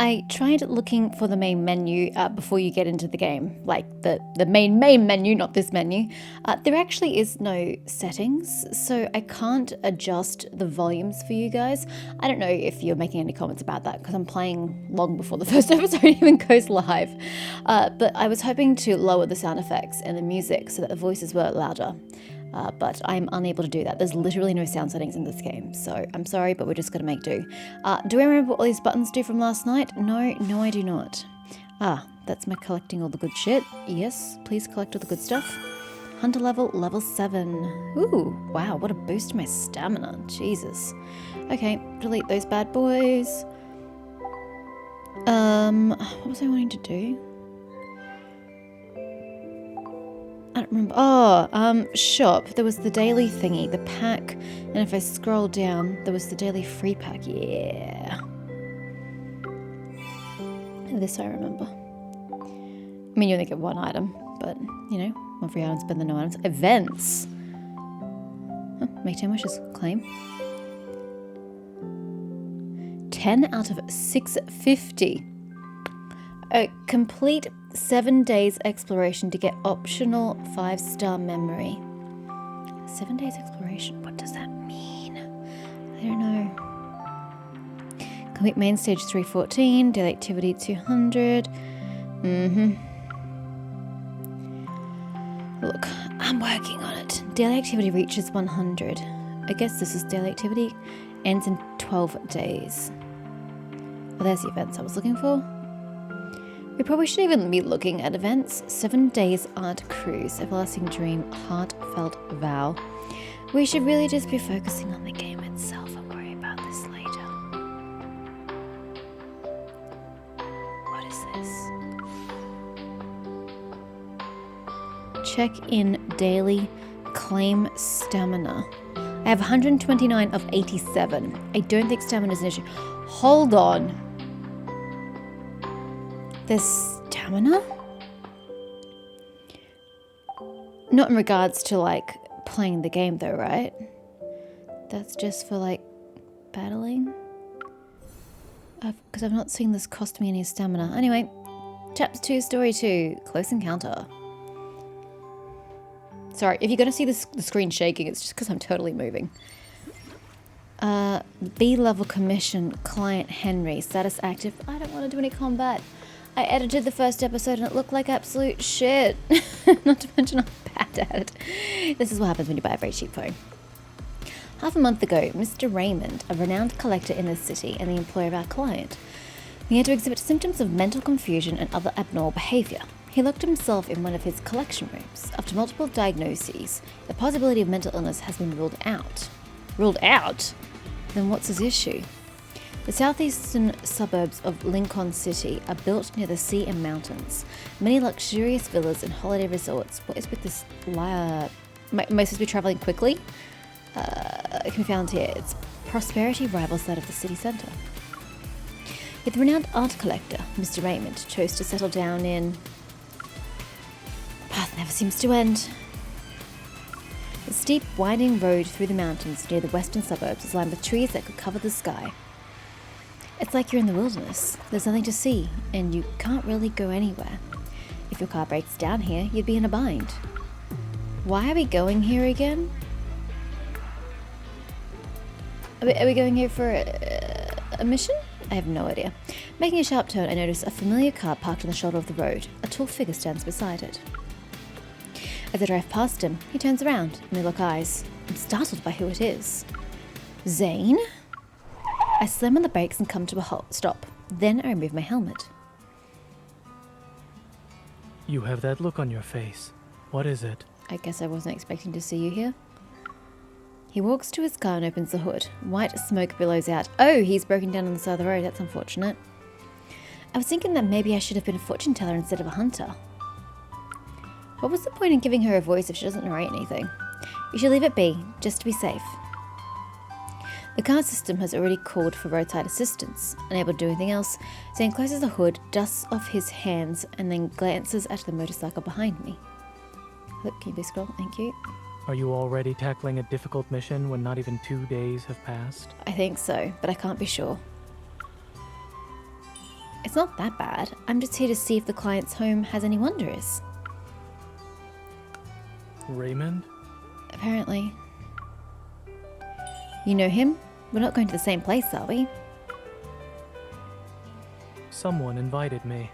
I tried looking for the main menu before you get into the game, like the main menu, not this menu. There actually is no settings, so I can't adjust the volumes for you guys. I don't know if you're making any comments about that because I'm playing long before the first episode even goes live. But I was hoping to lower the sound effects and the music so that the voices were louder. But I'm unable to do that. There's literally no sound settings in this game, so I'm sorry, but we're just gonna make do. Do I remember what all these buttons do from last night? No, I do not. That's my collecting all the good shit. Yes, please collect all the good stuff. Hunter level 7. Ooh, wow, what a boost to my stamina. Jesus. Okay, delete those bad boys. What was I wanting to do? I don't remember. Oh, shop. There was the daily thingy, the pack, and if I scroll down, there was the daily free pack. Yeah. This I remember. I mean, you only get one item, but, you know, one free item, spend the no items. Events. Make 10 wishes. Claim. 10 out of 650. Complete 7 days exploration to get optional 5-star memory. 7 days exploration, what does that mean? I don't know. Complete main stage 314, daily activity 200. Look, I'm working on it. Daily activity reaches 100. I guess this is daily activity. Ends in 12 days. Oh, there's the events I was looking for. We probably shouldn't even be looking at events. 7 days art cruise, everlasting dream, heartfelt vow. We should really just be focusing on the game itself and worry about this later. What is this? Check in daily, claim stamina. I have 129 of 87. I don't think stamina is an issue. Hold on. There's stamina? Not in regards to, like, playing the game, though, right? That's just for, like, battling? Because I've not seen this cost me any stamina. Anyway, Chapter 2, Story 2, Close Encounter. Sorry, if you're going to see the screen shaking, it's just because I'm totally moving. B-level commission, client Henry, status active. I don't want to do any combat. I edited the first episode and it looked like absolute shit. Not to mention I'm bad at it. This is what happens when you buy a very cheap phone. Half a month ago, Mr. Raymond, a renowned collector in this city and the employer of our client, began to exhibit symptoms of mental confusion and other abnormal behaviour. He locked himself in one of his collection rooms. After multiple diagnoses, the possibility of mental illness has been ruled out. Ruled out? Then what's his issue? The southeastern suburbs of Lincoln City are built near the sea and mountains. Many luxurious villas and holiday resorts. What is with this liar? Am I supposed to be travelling quickly? It can be found here. Its prosperity rivals that of the city centre. Yet the renowned art collector, Mr. Raymond, chose to settle down in... The path never seems to end. The steep, winding road through the mountains near the western suburbs is lined with trees that could cover the sky. It's like you're in the wilderness. There's nothing to see, and you can't really go anywhere. If your car breaks down here, you'd be in a bind. Why are we going here again? Are we going here for a mission? I have no idea. Making a sharp turn, I notice a familiar car parked on the shoulder of the road. A tall figure stands beside it. As I drive past him, he turns around and we lock eyes. I'm startled by who it is. Zane? I slam on the brakes and come to a stop. Then I remove my helmet. You have that look on your face. What is it? I guess I wasn't expecting to see you here. He walks to his car and opens the hood. White smoke billows out. Oh, he's broken down on the side of the road. That's unfortunate. I was thinking that maybe I should have been a fortune teller instead of a hunter. What was the point in giving her a voice if she doesn't narrate anything? You should leave it be, just to be safe. The car system has already called for roadside assistance. Unable to do anything else, Zane closes the hood, dusts off his hands, and then glances at the motorcycle behind me. Look, can you please scroll? Thank you. Are you already tackling a difficult mission when not even 2 days have passed? I think so, but I can't be sure. It's not that bad. I'm just here to see if the client's home has any wanderers. Raymond? Apparently. You know him? We're not going to the same place, are we? Someone invited me.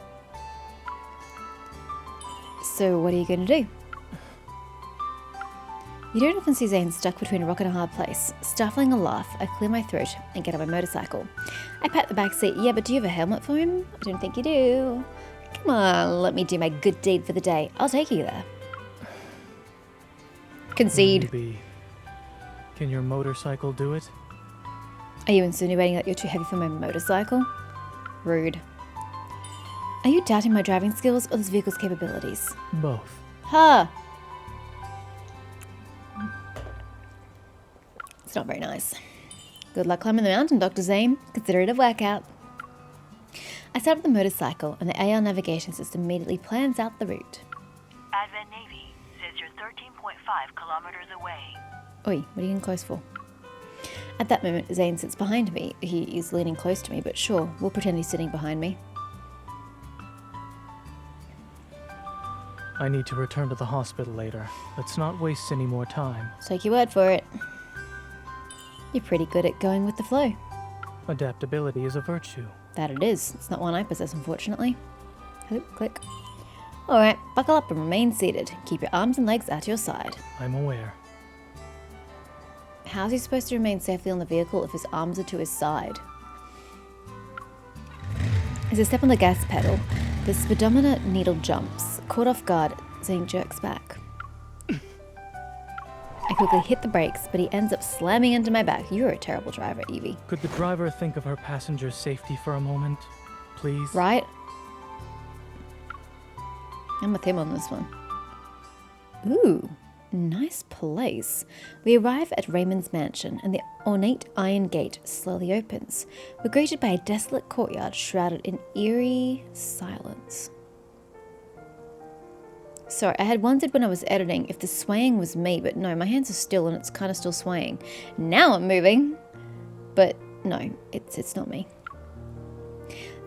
So what are you going to do? You don't often see Zane stuck between a rock and a hard place. Stifling a laugh, I clear my throat and get on my motorcycle. I pat the back seat. Yeah, but do you have a helmet for him? I don't think you do. Come on, let me do my good deed for the day. I'll take you there. Concede. Maybe. Can your motorcycle do it? Are you insinuating that you're too heavy for my motorcycle? Rude. Are you doubting my driving skills or this vehicle's capabilities? Both. Ha! It's not very nice. Good luck climbing the mountain, Dr. Zane. Consider it a workout. I start up the motorcycle and the AR navigation system immediately plans out the route. Advent Navy says you're 13.5 kilometers away. Oi, what are you getting close for? At that moment, Zane sits behind me. He is leaning close to me, but sure, we'll pretend he's sitting behind me. I need to return to the hospital later. Let's not waste any more time. Take your word for it. You're pretty good at going with the flow. Adaptability is a virtue. That it is. It's not one I possess, unfortunately. Oh, click. Alright, buckle up and remain seated. Keep your arms and legs at your side. I'm aware. How's he supposed to remain safely on the vehicle if his arms are to his side? As I step on the gas pedal, the speedometer needle jumps. Caught off guard, Zane jerks back. I quickly hit the brakes, but he ends up slamming into my back. You're a terrible driver, Evie. Could the driver think of her passenger's safety for a moment? Please? Right? I'm with him on this one. Ooh, nice place. We arrive at Raymond's mansion, and the ornate iron gate slowly opens. We're greeted by a desolate courtyard shrouded in eerie silence. Sorry, I had wondered when I was editing if the swaying was me, but no, my hands are still and it's kind of still swaying. Now I'm moving, but no, it's not me.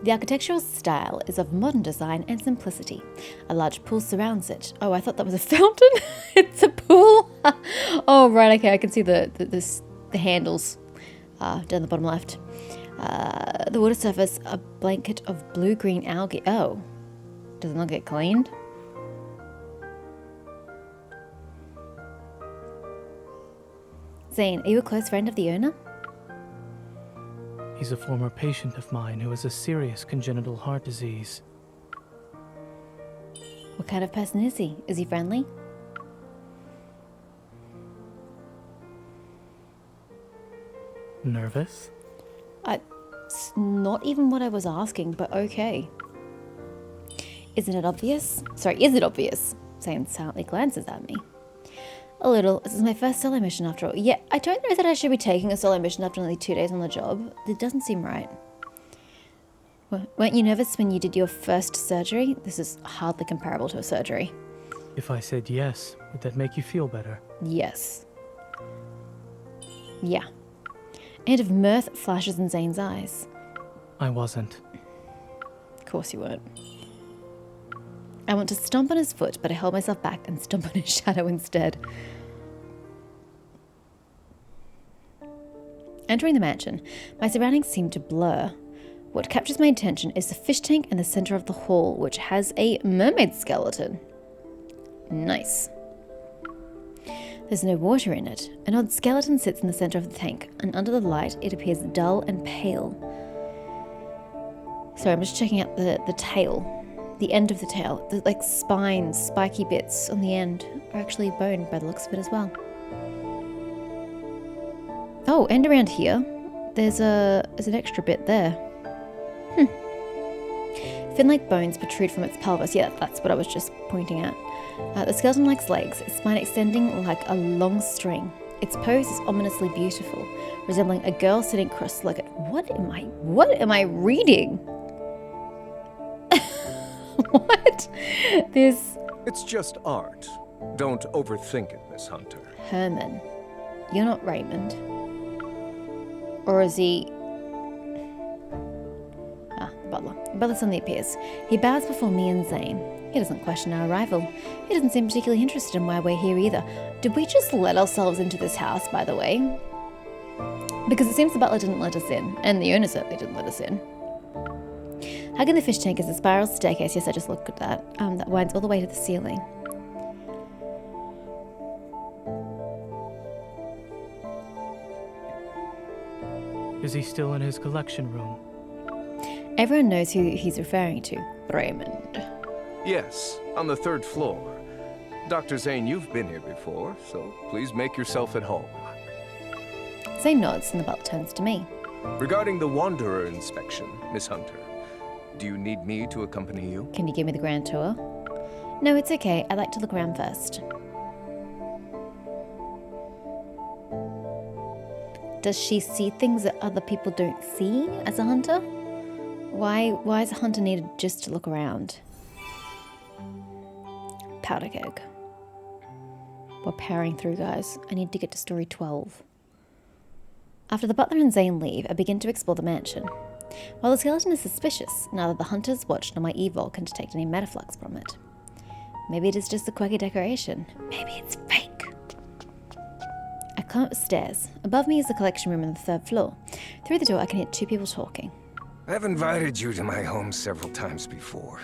The architectural style is of modern design and simplicity. A large pool surrounds it. Oh, I thought that was a fountain. It's a pool. Oh, right, okay, I can see the handles down the bottom left. The water surface, a blanket of blue-green algae. Oh, does it not get cleaned? Zane, are you a close friend of the owner? He's a former patient of mine who has a serious congenital heart disease. What kind of person is he? Is he friendly? Nervous? It's not even what I was asking, but okay. Isn't it obvious? Sorry, is it obvious? Zane silently glances at me. A little. This is my first solo mission after all. Yeah, I don't know that I should be taking a solo mission after only 2 days on the job. It doesn't seem right. Weren't you nervous when you did your first surgery? This is hardly comparable to a surgery. If I said yes, would that make you feel better? Yes. Yeah. A hint of mirth flashes in Zane's eyes. I wasn't. Of course you weren't. I want to stomp on his foot, but I hold myself back and stomp on his shadow instead. Entering the mansion, my surroundings seem to blur. What captures my attention is the fish tank in the center of the hall, which has a mermaid skeleton. Nice. There's no water in it. An odd skeleton sits in the center of the tank, and under the light, it appears dull and pale. Sorry, I'm just checking out the tail. The end of the tail. The like spines, spiky bits on the end are actually bone by the looks of it as well. Oh, and around here, there's an extra bit there. Fin-like bones protrude from its pelvis. Yeah, that's what I was just pointing at. The skeleton lacks legs, its spine extending like a long string. Its pose is ominously beautiful, resembling a girl sitting cross-legged. What am I reading? What? It's just art. Don't overthink it, Miss Hunter. Herman. You're not Raymond. Or is he... butler. The butler suddenly appears. He bows before me and Zane. He doesn't question our arrival. He doesn't seem particularly interested in why we're here either. Did we just let ourselves into this house, by the way? Because it seems the butler didn't let us in, and the owner certainly didn't let us in. Hugging the fish tank is a spiral staircase, yes, I just looked at that, that winds all the way to the ceiling. Is he still in his collection room? Everyone knows who he's referring to. Raymond. Yes, on the 3rd floor. Dr. Zane, you've been here before, so please make yourself at home. Zane nods and the butler turns to me. Regarding the Wanderer inspection, Miss Hunter, do you need me to accompany you? Can you give me the grand tour? No, it's okay. I'd like to look around first. Does she see things that other people don't see as a hunter? Why is a hunter needed just to look around? Powder keg. We're powering through, guys. I need to get to story 12. After the butler and Zane leave, I begin to explore the mansion. While the skeleton is suspicious, neither the hunter's watch nor my Evol can detect any metaflux from it. Maybe it is just a quirky decoration. Maybe it's fake. I climb up the stairs. Above me is the collection room on the 3rd floor. Through the door, I can hear 2 people talking. I've invited you to my home several times before.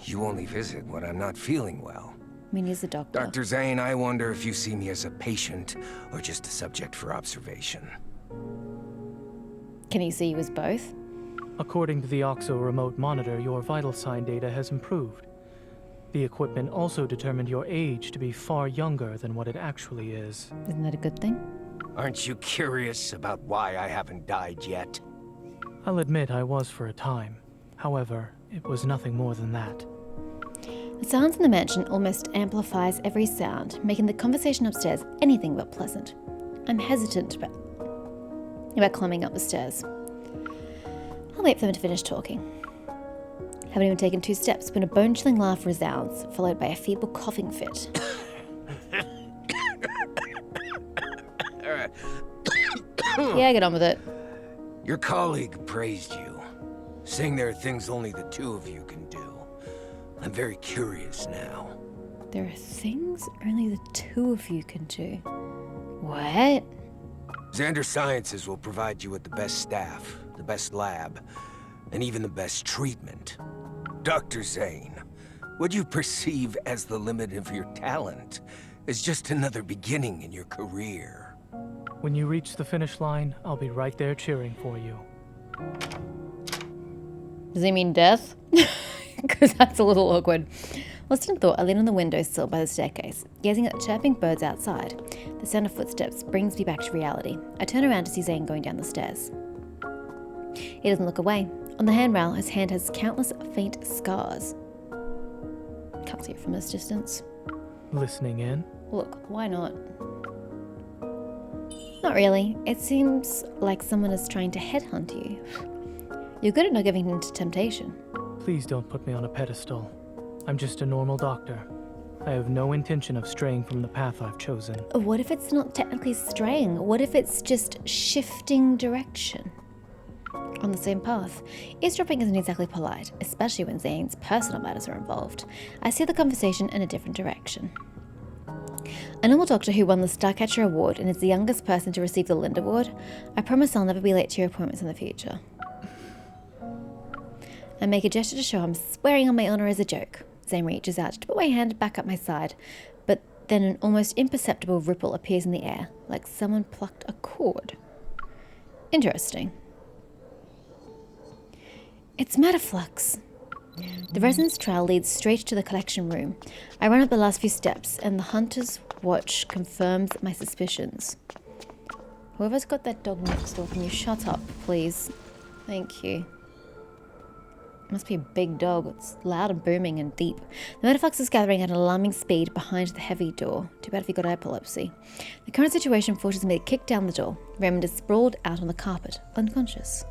You only visit when I'm not feeling well. I mean, he's the doctor. Dr. Zane, I wonder if you see me as a patient or just a subject for observation. Can he see you as both? According to the OXO remote monitor, your vital sign data has improved. The equipment also determined your age to be far younger than what it actually is. Isn't that a good thing? Aren't you curious about why I haven't died yet? I'll admit I was for a time. However, it was nothing more than that. The sounds in the mansion almost amplifies every sound, making the conversation upstairs anything but pleasant. I'm hesitant about climbing up the stairs. I'll wait for them to finish talking. Haven't even taken 2 steps when a bone-chilling laugh resounds, followed by a feeble coughing fit. Yeah, get on with it. Your colleague praised you, saying there are things only the 2 of you can do. I'm very curious now. There are things only the 2 of you can do. What? Xander Sciences will provide you with the best staff, the best lab, and even the best treatment. Dr. Zane, what you perceive as the limit of your talent is just another beginning in your career. When you reach the finish line, I'll be right there cheering for you. Does he mean death? Because that's a little awkward. Lost in thought, I lean on the windowsill by the staircase, gazing at the chirping birds outside. The sound of footsteps brings me back to reality. I turn around to see Zane going down the stairs. He doesn't look away. On the handrail, his hand has countless faint scars. Can't see it from this distance. Listening in? Look, why not? Not really. It seems like someone is trying to headhunt you. You're good at not giving in to temptation. Please don't put me on a pedestal. I'm just a normal doctor. I have no intention of straying from the path I've chosen. What if it's not technically straying? What if it's just shifting direction? On the same path. Eavesdropping isn't exactly polite, especially when Zane's personal matters are involved. I see the conversation in a different direction. A normal doctor who won the Starcatcher Award and is the youngest person to receive the Lind Award. I promise I'll never be late to your appointments in the future. I make a gesture to show I'm swearing on my honor as a joke. Zane reaches out to put my hand back up my side, but then an almost imperceptible ripple appears in the air, like someone plucked a cord. Interesting. It's metaflux. The resonance trail leads straight to the collection room. I run up the last few steps, and the hunter's watch confirms my suspicions. Whoever's got that dog next door, can you shut up, please? Thank you. Must be a big dog. It's loud and booming and deep. The metaflux is gathering at an alarming speed behind the heavy door. Too bad if you got epilepsy. The current situation forces me to kick down the door. Raymond is sprawled out on the carpet, unconscious.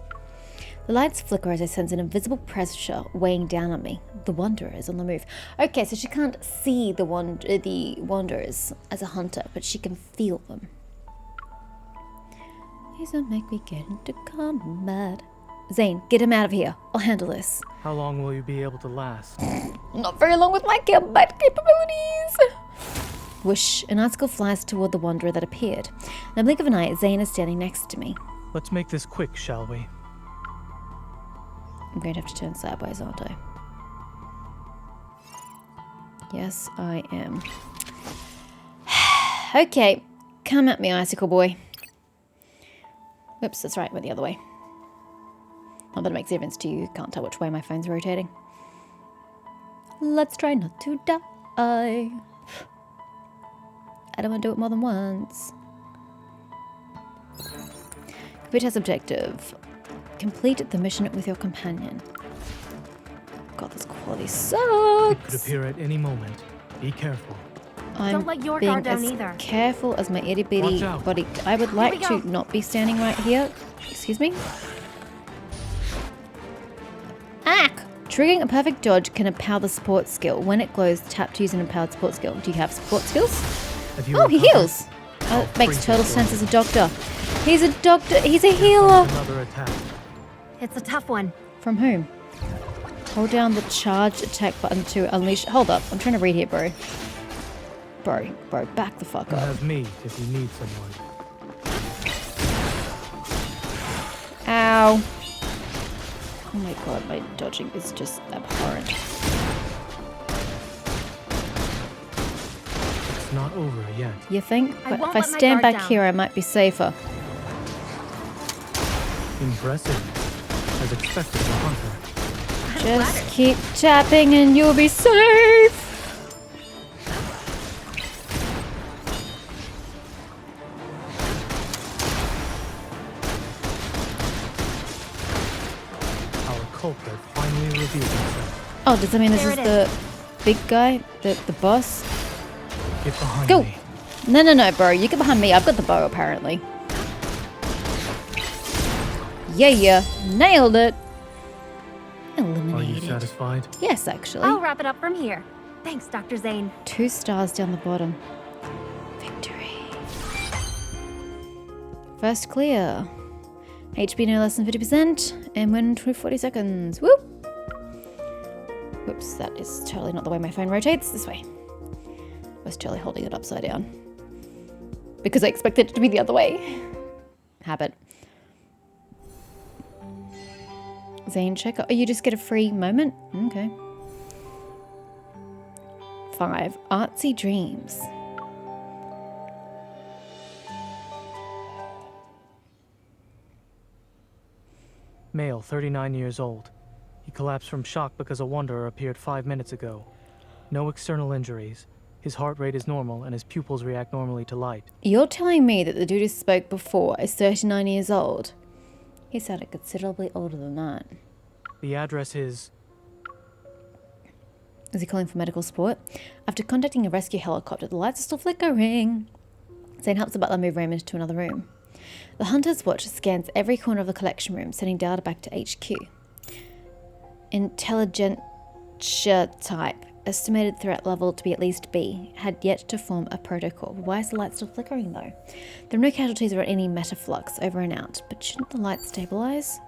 The lights flicker as I sense an invisible pressure weighing down on me. The Wanderer is on the move. Okay, so she can't see the Wanderers as a hunter, but she can feel them. Please don't make me get into combat. Zane, get him out of here. I'll handle this. How long will you be able to last? Not very long with my combat capabilities. Whoosh, an article flies toward the wanderer that appeared. In the blink of an eye, Zane is standing next to me. Let's make this quick, shall we? I'm going to have to turn sideways, aren't I? Yes, I am. Okay, come at me, icicle boy. Whoops, that's right, went the other way. Not that it makes a difference to you, can't tell which way my phone's rotating. Let's try not to die. I don't want to do it more than once. Complete test objective. Complete the mission with your companion. God, this quality sucks. It could appear at any moment. Be careful. I'm Don't let your being guard down as either. careful as my itty bitty Watch out. body. I would like we go. to not be standing right here. Excuse me. Ack! Triggering a perfect dodge can empower the support skill. When it glows, tap to use an empowered support skill. Do you have support skills? Have you Oh, he recovered? heals. Oh, it makes freeze total it. sense as a doctor. He's a doctor. He's a healer. Another attack. It's a tough one. From whom? Hold down the charged attack button to unleash. Hold up. I'm trying to read here, bro. Bro, back the fuck You up. have me if you need someone. Ow. Oh my god, my dodging is just abhorrent. It's not over yet. You think? I But won't if I let my stand guard back down. here, I might be safer. Impressive. As expected, the hunter. Just keep tapping and you'll be safe. Our culprit finally revealed himself. Oh, does that mean this There is it the big guy? The boss? Get behind Go! me. No, bro. You get behind me. I've got the bow, apparently. Yeah. Nailed it. Are you Eliminated. satisfied? Yes, actually. I'll wrap it up from here. Thanks, Dr. Zane. 2 stars down the bottom. Victory. First clear. HP no less than 50% and win 40 seconds. Whoop! Whoops, that is totally not the way my phone rotates. This way. I was totally holding it upside down. Because I expected it to be the other way. Habit. Zane checker. Oh, you just get a free moment? Okay. 5. Artsy dreams. Male, 39 years old. He collapsed from shock because a wanderer appeared 5 minutes ago. No external injuries. His heart rate is normal and his pupils react normally to light. You're telling me that the dude who spoke before is 39 years old? He sounded considerably older than that. The address is... Is he calling for medical support? After contacting a rescue helicopter, the lights are still flickering. Zane helps the butler move Raymond to another room. The Hunter's watch scans every corner of the collection room, sending data back to HQ. Intelligentsia type. Estimated threat level to be at least B. Had yet to form a protocol. Why is the light still flickering though? There are no casualties or any metaflux over and out, but shouldn't the light stabilize?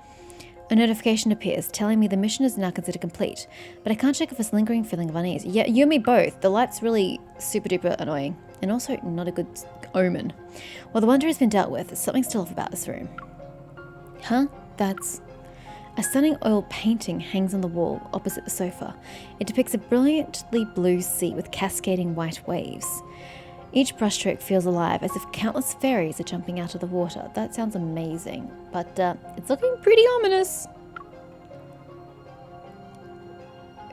A notification appears telling me the mission is now considered complete, but I can't shake off this lingering feeling of unease. Yeah, you and me both. The light's really super duper annoying, and also not a good omen. While the wonder has been dealt with, something's still off about this room. Huh? That's... A stunning oil painting hangs on the wall opposite the sofa. It depicts a brilliantly blue sea with cascading white waves. Each brushstroke feels alive, as if countless fairies are jumping out of the water. That sounds amazing, but it's looking pretty ominous.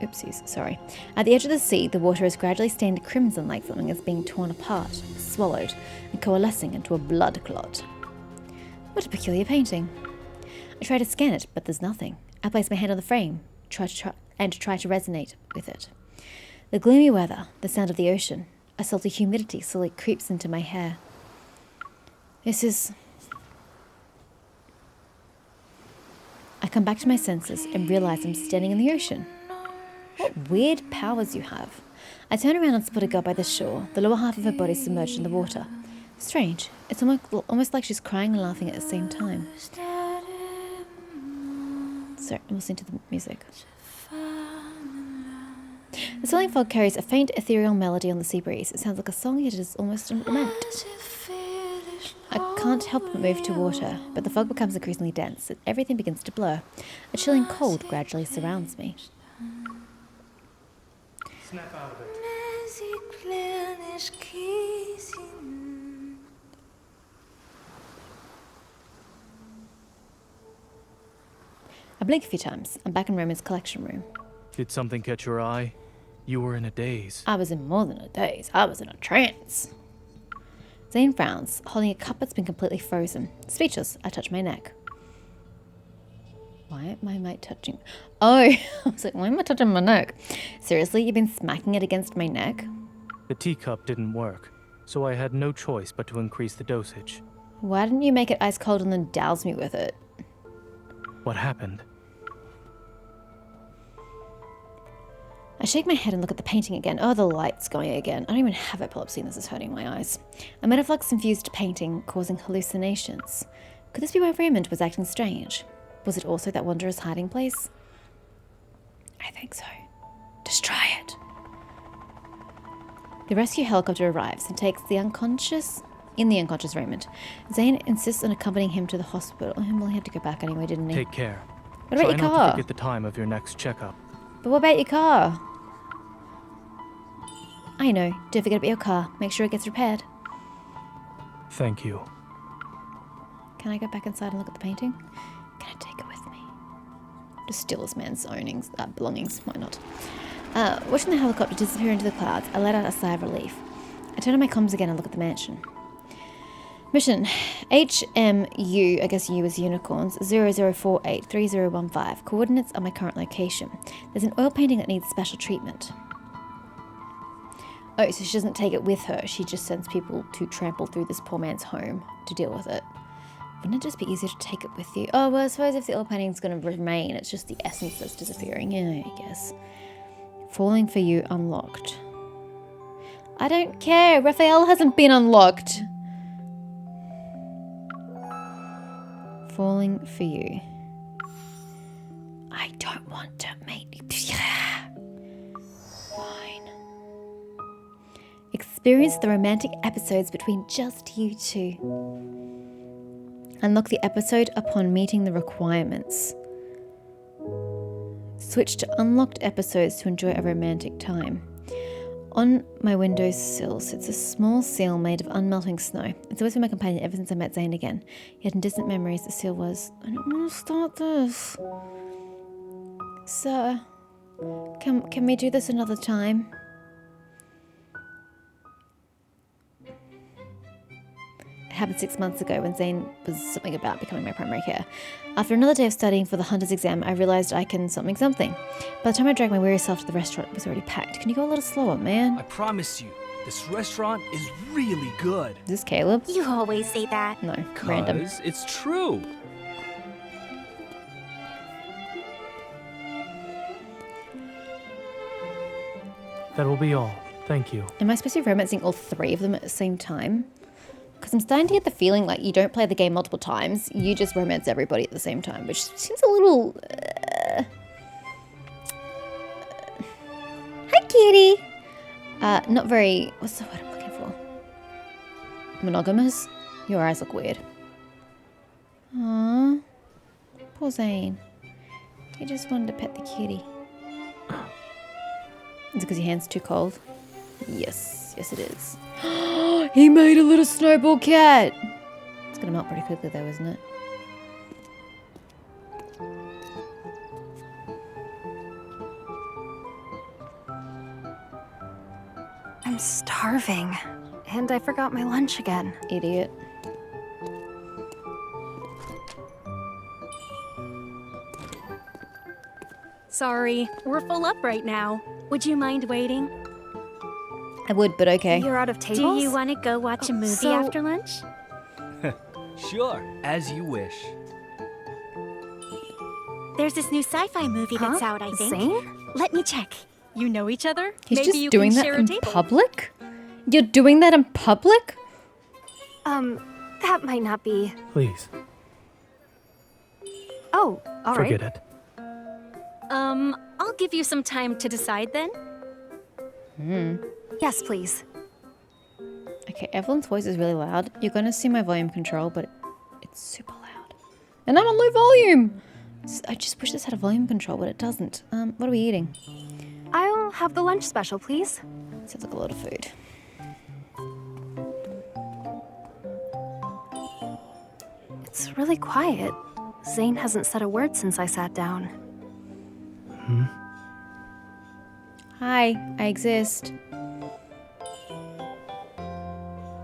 Oopsies, sorry. At the edge of the sea, the water is gradually stained crimson like something is being torn apart, swallowed, and coalescing into a blood clot. What a peculiar painting. I try to scan it, but there's nothing. I place my hand on the frame, try to resonate with it. The gloomy weather, the sound of the ocean, a salty humidity slowly creeps into my hair. This is... I come back to my senses and realize I'm standing in the ocean. What weird powers you have. I turn around and spot a girl by the shore, the lower half of her body submerged in the water. Strange. It's almost like she's crying and laughing at the same time. sorry, I'm listening to the music. The swirling fog carries a faint ethereal melody on the sea breeze. It sounds like a song, yet it is almost a lament. I can't help but move to water, but the fog becomes increasingly dense. Everything begins to blur. A chilling cold gradually surrounds me. Snap out of it. I blink a few times. I'm back in Roman's collection room. Did something catch your eye? You were in a daze. I was in more than a daze. I was in a trance. Zane frowns, holding a cup that's been completely frozen. Speechless, I touch my neck. Why am I mate touching? Oh, I was like, why am I touching my neck? Seriously, you've been smacking it against my neck? The teacup didn't work, so I had no choice but to increase the dosage. Why didn't you make it ice cold and then douse me with it? What happened? I shake my head and look at the painting again. Oh, the light's going again. I don't even have epilepsy and this is hurting my eyes. A metaflux-infused painting causing hallucinations. Could this be why Raymond was acting strange? Was it also that wondrous hiding place? I think so. Destroy it. The rescue helicopter arrives and takes the unconscious Raymond. Zane insists on accompanying him to the hospital. Well, he had to go back anyway, didn't he? Take care. What about Try your not car? to forget the time of your next checkup. But what about your car? I know. Don't forget about your car. Make sure it gets repaired. Thank you. Can I go back inside and look at the painting? Can I take it with me? Just steal this man's belongings. Why not? Watching the helicopter disappear into the clouds, I let out a sigh of relief. I turn on my comms again and look at the mansion. Mission HMU, I guess U is unicorns, 00483015. Coordinates are my current location. There's an oil painting that needs special treatment. Oh, so she doesn't take it with her. She just sends people to trample through this poor man's home to deal with it. Wouldn't it just be easier to take it with you? Oh, well, I suppose if the oil painting's going to remain, it's just the essence that's disappearing. Yeah, I guess. Falling for you unlocked. I don't care. Raphael hasn't been unlocked. Falling for you. I don't want to mate you. Fine. Experience the romantic episodes between just you two. Unlock the episode upon meeting the requirements. Switch to unlocked episodes to enjoy a romantic time. On my windowsill sits a small seal made of unmelting snow. It's always been my companion ever since I met Zane again. Yet in distant memories, the seal was... I don't want to start this. Sir, can we do this another time? It happened 6 months ago when Zane was something about becoming my primary care. After another day of studying for the Hunter's exam, I realised I can something. By the time I dragged my weary self to the restaurant, it was already packed. Can you go a little slower, man? I promise you, this restaurant is really good. Is this Caleb? You always say that. No, random. Cause it's true. That will be all. Thank you. Am I supposed to be romancing all three of them at the same time? Because I'm starting to get the feeling like you don't play the game multiple times, you just romance everybody at the same time, which seems a little... Hi, kitty! Not very... What's the word I'm looking for? Monogamous? Your eyes look weird. Aww. Poor Zane. He just wanted to pet the kitty. Is it because your hand's too cold? Yes. Yes, it is. He made a little snowball cat! It's gonna melt pretty quickly though, isn't it? I'm starving. And I forgot my lunch again. Idiot. Sorry, we're full up right now. Would you mind waiting? I would, but okay. You're out of tables? Do you want to go watch a movie so- after lunch? Sure, as you wish. There's this new sci-fi movie that's out, I think. Zane? Let me check. You know each other? He's Maybe just you doing can that share a in table. public? You're doing that in public? That might not be... Please, Oh, all right. forget it. I'll give you some time to decide then. Yes, please. Okay, Evelyn's voice is really loud. You're gonna see my volume control, but it's super loud. And I'm on low volume! I just wish this had a volume control, but it doesn't. What are we eating? I'll have the lunch special, please. Sounds like a lot of food. It's really quiet. Zane hasn't said a word since I sat down. Hi, I exist.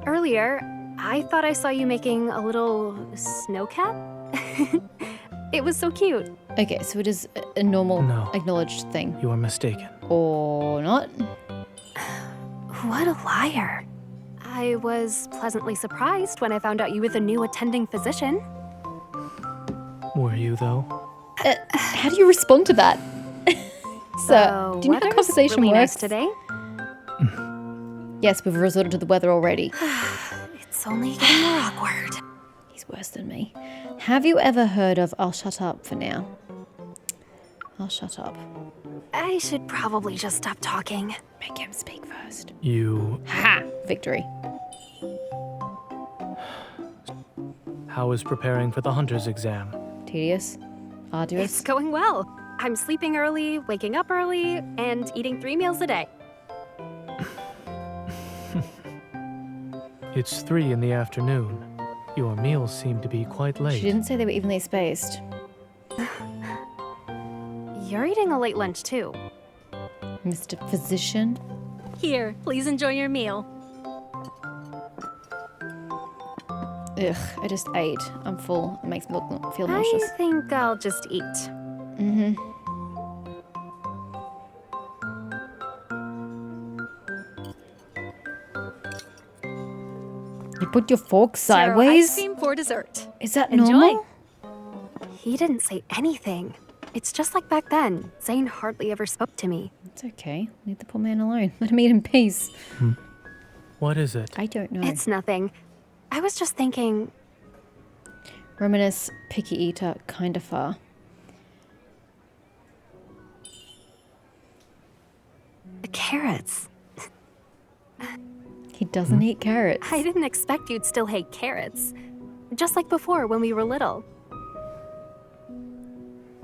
Earlier, I thought I saw you making a little snowcat. It was so cute. Okay, so it is a normal, No. acknowledged thing. You are mistaken. Or not? What a liar. I was pleasantly surprised when I found out you were the new attending physician. Were you, though? How do you respond to that? So, do you know how weather's conversation really works? nice today. Yes, we've resorted to the weather already. It's only getting more awkward. He's worse than me. Have you ever heard of I'll shut up for now? I'll shut up. I should probably just stop talking. Make him speak first. You... Ha! Victory. How is preparing for the Hunter's exam? Tedious? Arduous? It's going well. I'm sleeping early, waking up early, and eating 3 meals a day. It's 3 in the afternoon. Your meals seem to be quite late. She didn't say they were evenly spaced. You're eating a late lunch too. Mr. Physician? Here, please enjoy your meal. Ugh, I just ate. I'm full. It makes me feel I nauseous. think I'll just eat. Mm-hmm. You put your fork Zero sideways? ice cream for dessert. Is that Enjoy. normal? He didn't say anything. It's just like back then. Zane hardly ever spoke to me. It's okay. Leave the poor man alone. Let him eat in peace. What is it? I don't know. It's nothing. I was just thinking, Reminisce, picky eater, kinda far. carrots. He doesn't eat carrots. I didn't expect you'd still hate carrots. Just like before when we were little.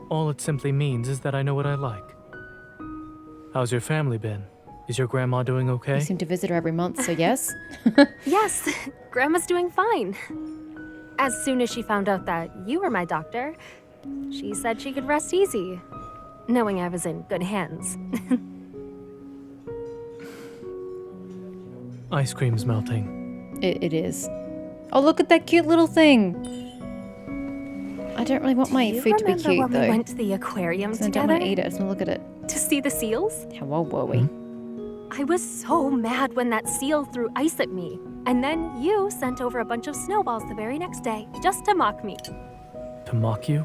All it simply means is that I know what I like. How's your family been? Is your grandma doing okay? You seem to visit her every month, so yes? Yes, Grandma's doing fine. As soon as she found out that you were my doctor, she said she could rest easy, knowing I was in good hands. Ice cream's melting. It is. Oh, look at that cute little thing. I don't really want my food to be cute, Do you remember when though. we went to the aquarium 'Cause I don't together want to eat it. I just want to look at it. to see the seals? How old were we? I was so mad when that seal threw ice at me. And then you sent over a bunch of snowballs the very next day, just to mock me. To mock you?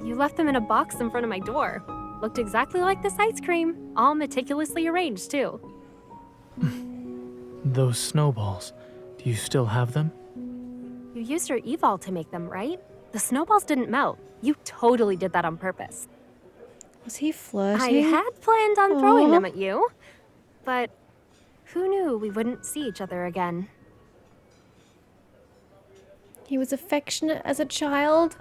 You left them in a box in front of my door. Looked exactly like this ice cream, all meticulously arranged, too. Those snowballs. Do you still have them? You used your Evol to make them, right? The snowballs didn't melt. You totally did that on purpose. Was he I flirting? had planned on throwing Aw. them at you, but who knew we wouldn't see each other again? He was affectionate as a child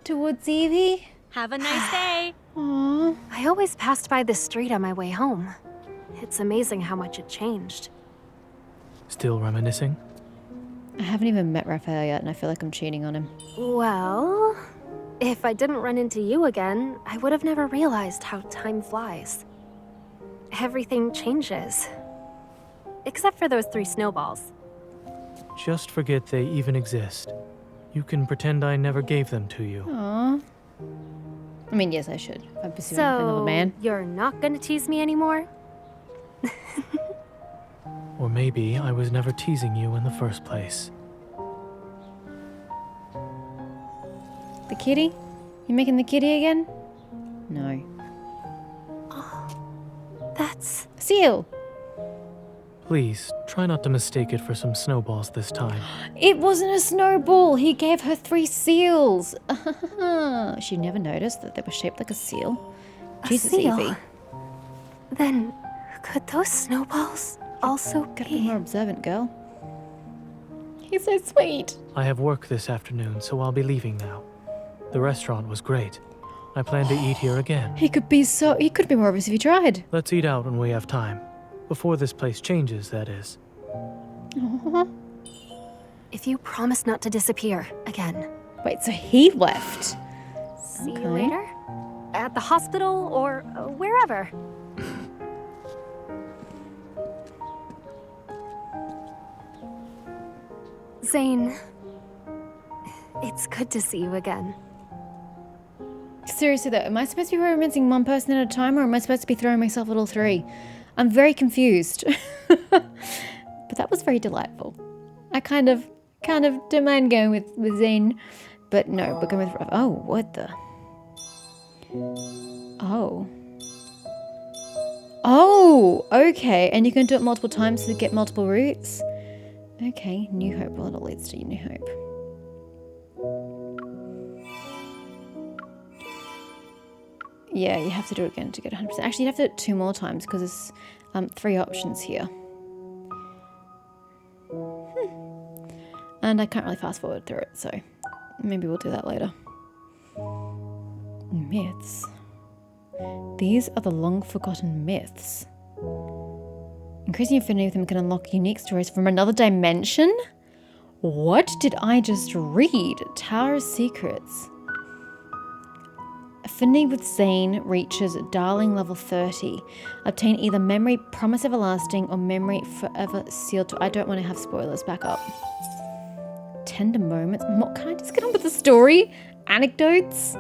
towards Evie. Have a nice day. Aww. I always passed by this street on my way home. It's amazing how much it changed. Still reminiscing? I haven't even met Raphael yet, and I feel like I'm cheating on him. Well, if I didn't run into you again, I would have never realized how time flies. Everything changes. Except for those 3 snowballs. Just forget they even exist. You can pretend I never gave them to you. Aww. I mean, yes, I should. I'm pursuing another So, man. you're not gonna tease me anymore? Or maybe I was never teasing you in the first place. The kitty? You making the kitty again? No. That's... Seal! Please, try not to mistake it for some snowballs this time. It wasn't a snowball. He gave her 3 seals. She never noticed that they were shaped like a seal. Jesus, seal? Evie. Then, could those snowballs also Gotta be be... more observant, girl. He's so sweet. I have work this afternoon, so I'll be leaving now. The restaurant was great. I plan to eat here again. He could be more obvious if he tried. Let's eat out when we have time. Before this place changes, that is. If you promise not to disappear again. Wait, so he left. See you Okay. later? At the hospital or wherever. Zane, it's good to see you again. Seriously though, am I supposed to be romancing one person at a time, or am I supposed to be throwing myself at all 3? I'm very confused. But that was very delightful. I kind of don't mind going with Zane, but no, we're going with... Oh, what the... Oh. Oh, okay, and you can do it multiple times to get multiple routes? Okay, New Hope. Well, it all leads to New Hope. Yeah, you have to do it again to get 100%. Actually, you have to do it 2 more times because there's 3 options here. And I can't really fast forward through it, so maybe we'll do that later. Myths. These are the long-forgotten myths. Increasing affinity with them can unlock unique stories from another dimension? What did I just read? Tower of Secrets. Affinity with Zane reaches Darling level 30. Obtain either Memory Promise Everlasting or Memory Forever Sealed to... I don't want to have spoilers. Back up. Tender moments. Can I just get on with the story? Anecdotes?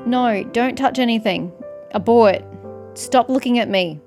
No, don't touch anything. Abort. Stop looking at me.